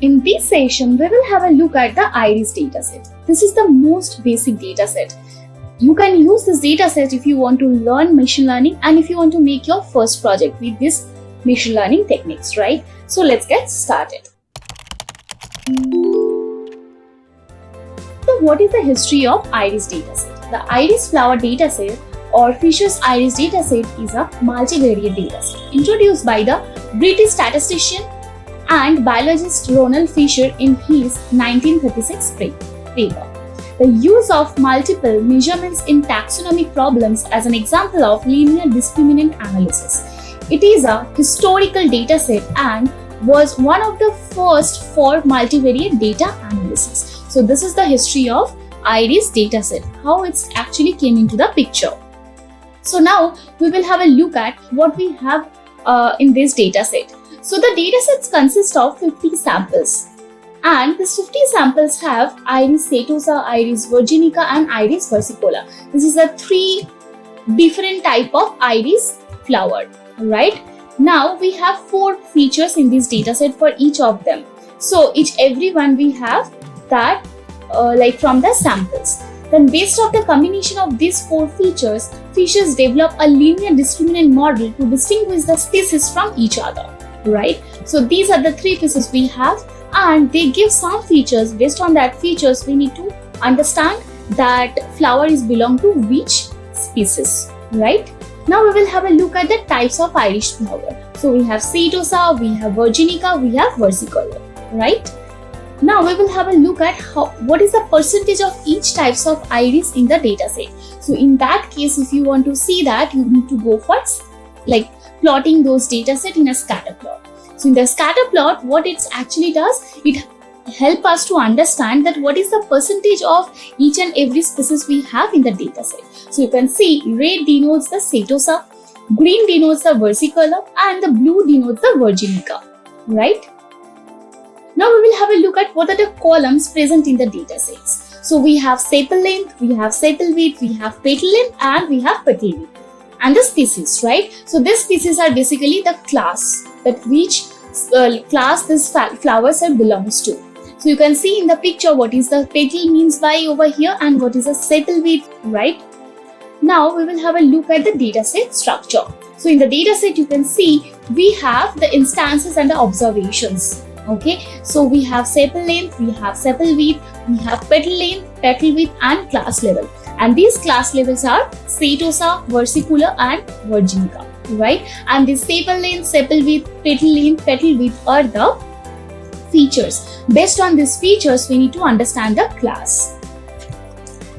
In this session, we will have a look at the IRIS dataset. This is the most basic dataset. You can use this dataset if you want to learn machine learning and if you want to make your first project with this machine learning techniques, right? So let's get started. So what is the history of IRIS dataset? The IRIS flower dataset or Fisher's IRIS dataset is a multivariate dataset introduced by the British statistician and biologist Ronald Fisher in his 1936 paper. The use of multiple measurements in taxonomic problems as an example of linear discriminant analysis. It is a historical dataset and was one of the first for multivariate data analysis. So this is the history of IRIS dataset, how it's actually came into the picture. So now we will have a look at what we have in this dataset. So the datasets consist of 50 samples, and these 50 samples have Iris setosa, Iris virginica and Iris versicolor. This is a 3 different type of iris flower, right? Now we have 4 features in this dataset for each of them. So every one we have that like from the samples. Then based on the combination of these 4 features, Fishers develop a linear discriminant model to distinguish the species from each other. Right, so these are the 3 pieces we have, and they give some features. Based on that features, we need to understand that flower is belong to which species. Right, now we will have a look at the types of iris flower. So we have setosa, we have virginica, we have versicolor. Right, now we will have a look at what is the percentage of each types of iris in the dataset. So in that case, if you want to see that, you need to go for like plotting those dataset in a scatter plot. So in the scatter plot, what it actually does, it helps us to understand that what is the percentage of each and every species we have in the dataset. So you can see red denotes the setosa, green denotes the versicolor, and the blue denotes the virginica. Right? Now we will have a look at what are the columns present in the datasets. So we have sepal length, we have sepal width, we have petal length, and we have petal width. And the species, right? So these species are basically the class that which class this flowers belongs to. So you can see in the picture what is the petal means by over here and what is a sepal width, right? Now we will have a look at the dataset structure. So in the dataset you can see we have the instances and the observations. Okay, so we have sepal length, we have sepal width, we have petal length, petal width, and class level. And these class levels are setosa, versicolor, and virginica, right? And this sepal length, sepal width, petal width are the features. Based on these features, we need to understand the class.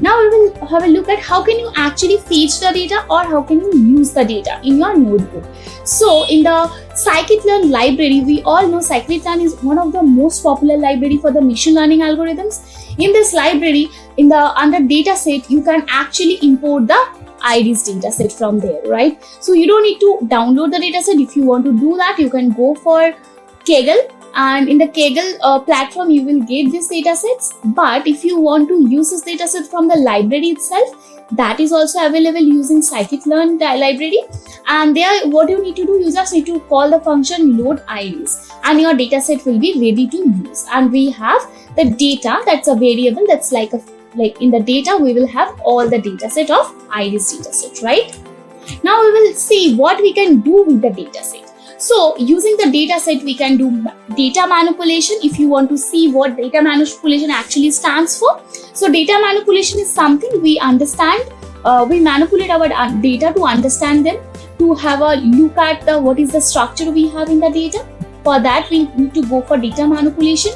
Now we will have a look at how can you actually fetch the data or how can you use the data in your notebook. So in the scikit-learn library, we all know scikit-learn is one of the most popular library for the machine learning algorithms. In this library, under dataset, you can actually import the IRIS dataset from there, right? So you don't need to download the dataset. If you want to do that, you can go for Kaggle. And in the Kaggle platform, you will get these datasets. But if you want to use this dataset from the library itself, that is also available using scikit-learn library. And there, what you need to do, you just need to call the function load iris, and your dataset will be ready to use. And we have the data, that's a variable, that's like in the data, we will have all the dataset of iris dataset, right? Now we will see what we can do with the dataset. So using the dataset, we can do data manipulation. If you want to see what data manipulation actually stands for. So data manipulation is something we understand. We manipulate our data to understand them, to have a look at what is the structure we have in the data. For that, we need to go for data manipulation.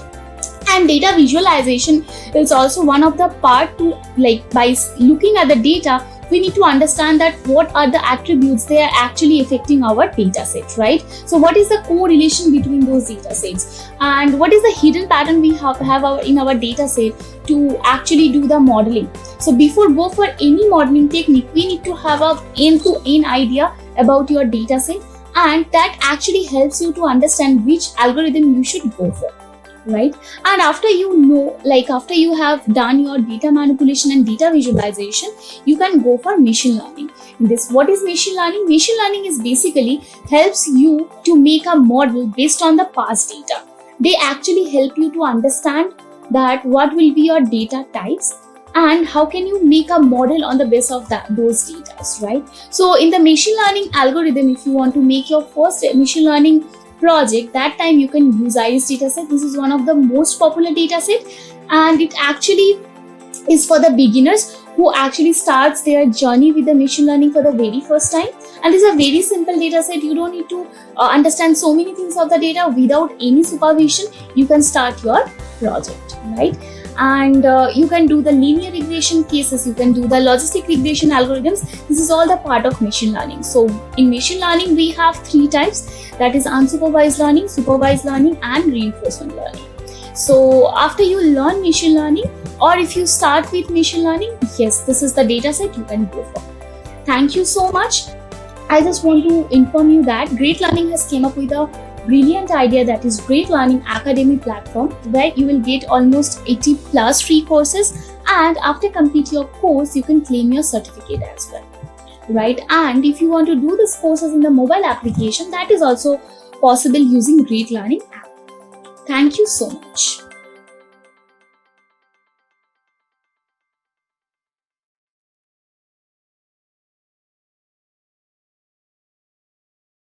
And data visualization is also one of the part to, like, by looking at the data, we need to understand that what are the attributes they are actually affecting our data set, right? So what is the correlation between those data sets, and what is the hidden pattern we have in our data set to actually do the modeling. So before go for any modeling technique, we need to have a end-to-end idea about your data set, and that actually helps you to understand which algorithm you should go for. Right? And after after you have done your data manipulation and data visualization, you can go for machine learning. What is machine learning? Machine learning is basically helps you to make a model based on the past data. They actually help you to understand that what will be your data types and how can you make a model on the basis of those data, right? So in the machine learning algorithm, if you want to make your first machine learning project, that time you can use IRIS dataset. This is one of the most popular dataset, and it actually is for the beginners who actually starts their journey with the machine learning for the very first time. And it's a very simple data set. You don't need to understand so many things of the data. Without any supervision, you can start your project, right? And you can do the linear regression cases, you can do the logistic regression algorithms. This is all the part of machine learning. So in machine learning, we have three types, that is unsupervised learning, supervised learning, and reinforcement learning. So after you learn machine learning, or if you start with machine learning, yes, this is the data set you can go for. Thank you so much. I just want to inform you that Great Learning has came up with a brilliant idea, that is Great Learning Academy platform, where you will get almost 80 plus free courses, and after complete your course, you can claim your certificate as well, right? And if you want to do these courses in the mobile application, that is also possible using Great Learning app. Thank you so much.